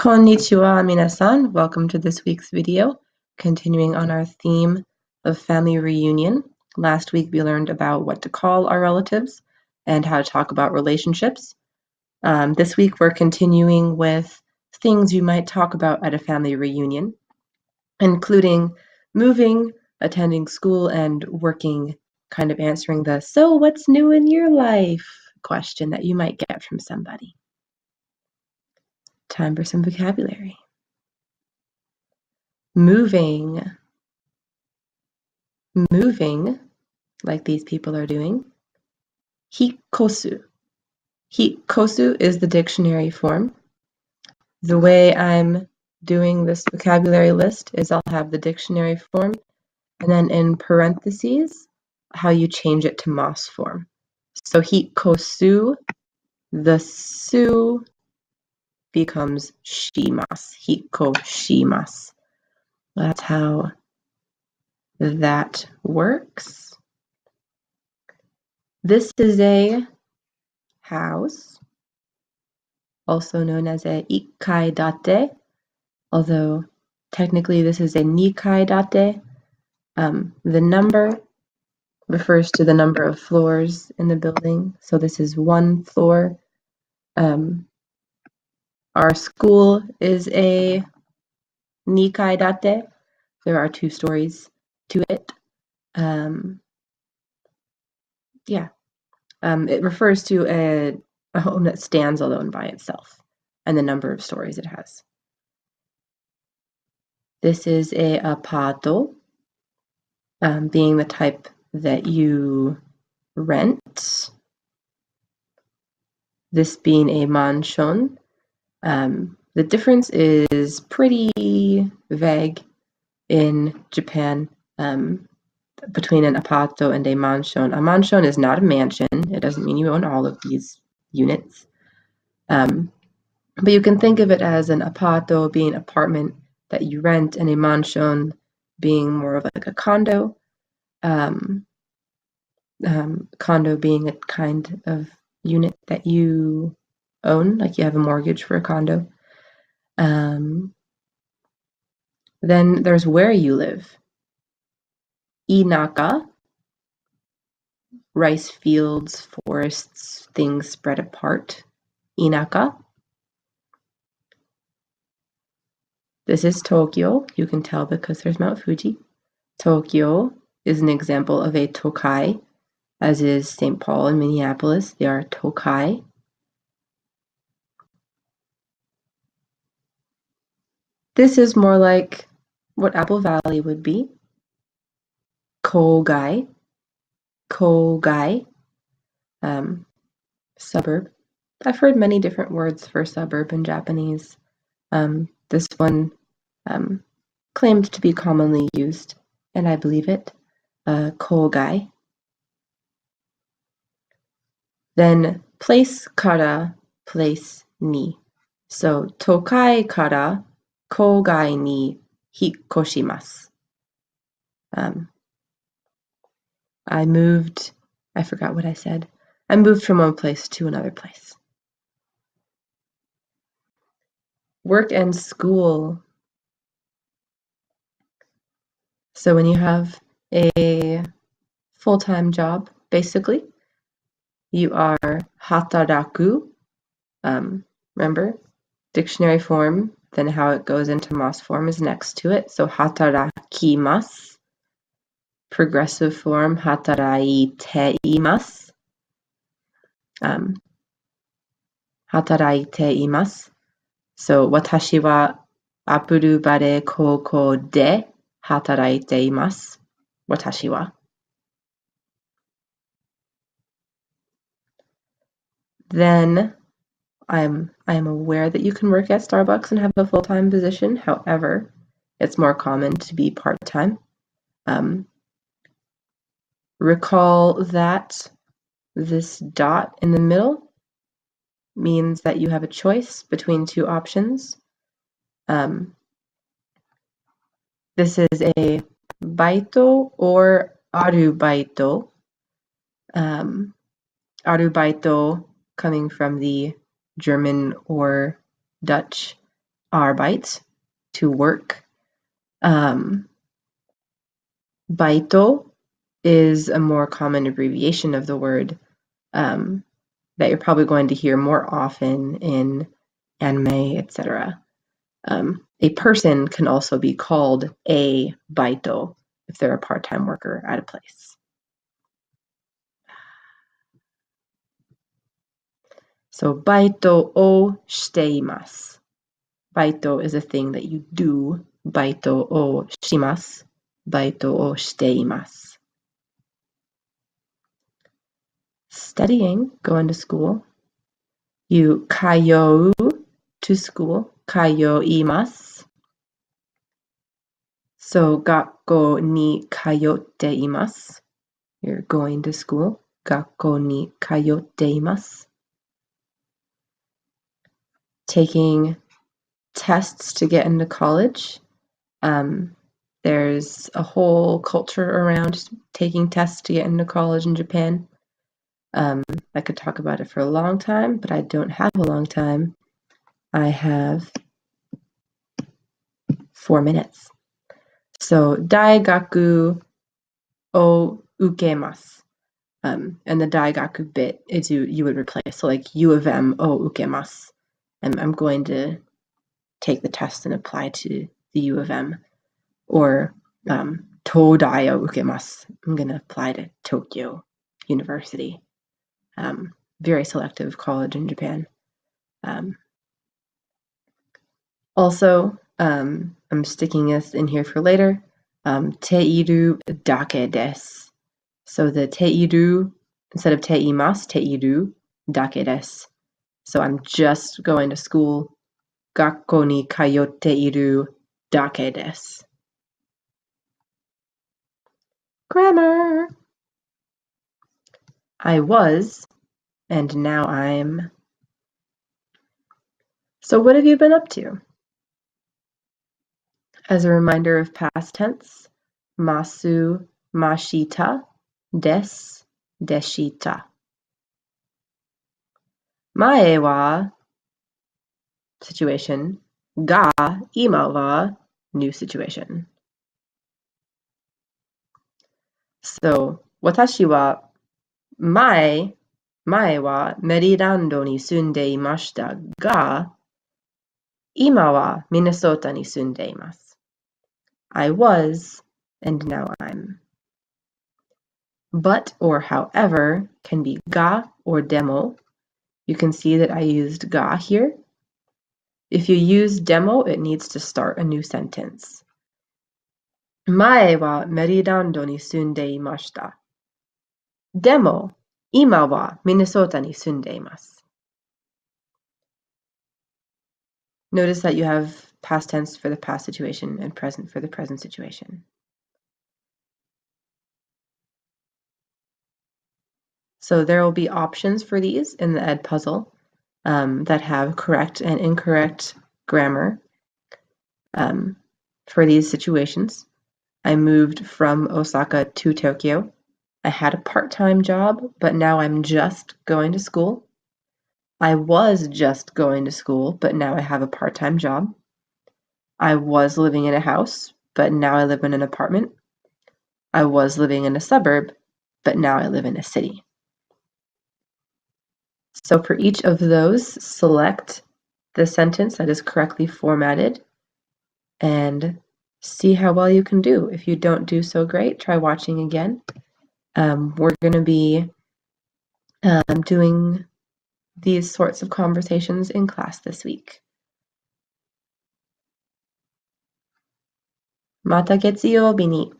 Konnichiwa, minasan. Welcome to this week's video, continuing on our theme of family reunion. Last week we learned about what to call our relatives and how to talk about relationships. This week we're continuing with things you might talk about at a family reunion, including moving, attending school, and working, kind of answering the "so what's new in your life?" question that you might get from somebody. Time for some vocabulary. Moving, like these people are doing. Hikosu. Hikosu is the dictionary form. The way I'm doing this vocabulary list is I'll have the dictionary form, and then in parentheses, how you change it to mas form. So hikosu, the su becomes shimas. Hikoshimasu. That's how that works. This is a house, also known as a ikkaidate, although technically this is a nikkaidate. The number refers to the number of floors in the building, so this is one floor. Our school is a nikkaidate. There are 2 stories to it. It refers to a home that stands alone by itself and the number of stories it has. This is a apato, being the type that you rent. This being a manshon. The difference is pretty vague in Japan between an apato and a manshon. A manshon is not a mansion. It doesn't mean you own all of these units. But you can think of it as an apato being an apartment that you rent, and a manshon being more of like a condo. Condo being a kind of unit that you own, like you have a mortgage for a condo. Then there's where you live. Inaka, rice fields, forests, things spread apart. Inaka. This is Tokyo. You can tell because there's Mount Fuji. Tokyo is an example of a tokai, as is St. Paul and Minneapolis. They are tokai. This is more like what Apple Valley would be. Kogai. Kogai. Suburb. I've heard many different words for suburb in Japanese. This one claimed to be commonly used, and I believe it. Kogai. Then place kara, place ni. So tokai kara kogai ni hikkoshimasu. I forgot what I said. I moved from one place to another place. Work and school. So when you have a full-time job, basically, you are hataraku. Remember, dictionary form, then how it goes into mas form is next to it. So hatarakimasu. Progressive form, hataraiteimasu. Hataraiteimasu. So watashi wa Apple Valley Koukou de hataraiteimasu. Watashi wa. Then I am aware that you can work at Starbucks and have a full-time position. However, it's more common to be part-time. Recall that this dot in the middle means that you have a choice between 2 options. This is a baito or arubaito. Arubaito coming from the German or Dutch Arbeit, to work. Baito is a more common abbreviation of the word that you're probably going to hear more often in anime, etc. A person can also be called a baito if they're a part-time worker at a place. So baito o shiteimasu. Baito is a thing that you do. Baito o shimasu. Baito o shiteimasu. Studying, going to school. You kayou to school. Kayoimasu. So gakko ni kayotte imasu. You're going to school. Gakko ni kayotte imasu. Taking tests to get into college. There's a whole culture around taking tests to get into college in Japan. I could talk about it for a long time, but I don't have a long time. I have 4 minutes. So, daigaku o ukemasu. And the daigaku bit is you would replace. So like U of M o ukemasu. And I'm going to take the test and apply to the U of M. Or Todai o ukemasu. I'm going to apply to Tokyo University. Very selective college in Japan. Also, I'm sticking this in here for later. Teiru dake desu. So the teiru, instead of teimasu, teiru dake desu. So I'm just going to school. Gakko ni kayotte iru dake desu. Grammar. I was, and now I'm. So what have you been up to? As a reminder of past tense, masu, mashita, des, deshita. Mae wa, situation, ga, ima wa, new situation. So, watashi wa mae wa Merirando ni sunde imashita ga, ima wa Minnesota ni sunde imasu. I was, and now I'm. But or however can be ga or demo. You can see that I used ga here. If you use demo, it needs to start a new sentence. Mae wa Merirando ni sunde imashita. Demo, ima wa Minnesota ni sunde imasu. Notice that you have past tense for the past situation and present for the present situation. So there will be options for these in the Edpuzzle that have correct and incorrect grammar for these situations. I moved from Osaka to Tokyo. I had a part-time job, but now I'm just going to school. I was just going to school, but now I have a part-time job. I was living in a house, but now I live in an apartment. I was living in a suburb, but now I live in a city. So for each of those, select the sentence that is correctly formatted and see how well you can do. If you don't do so great, try watching again. We're going to be doing these sorts of conversations in class this week. Mata getsuyobi ni.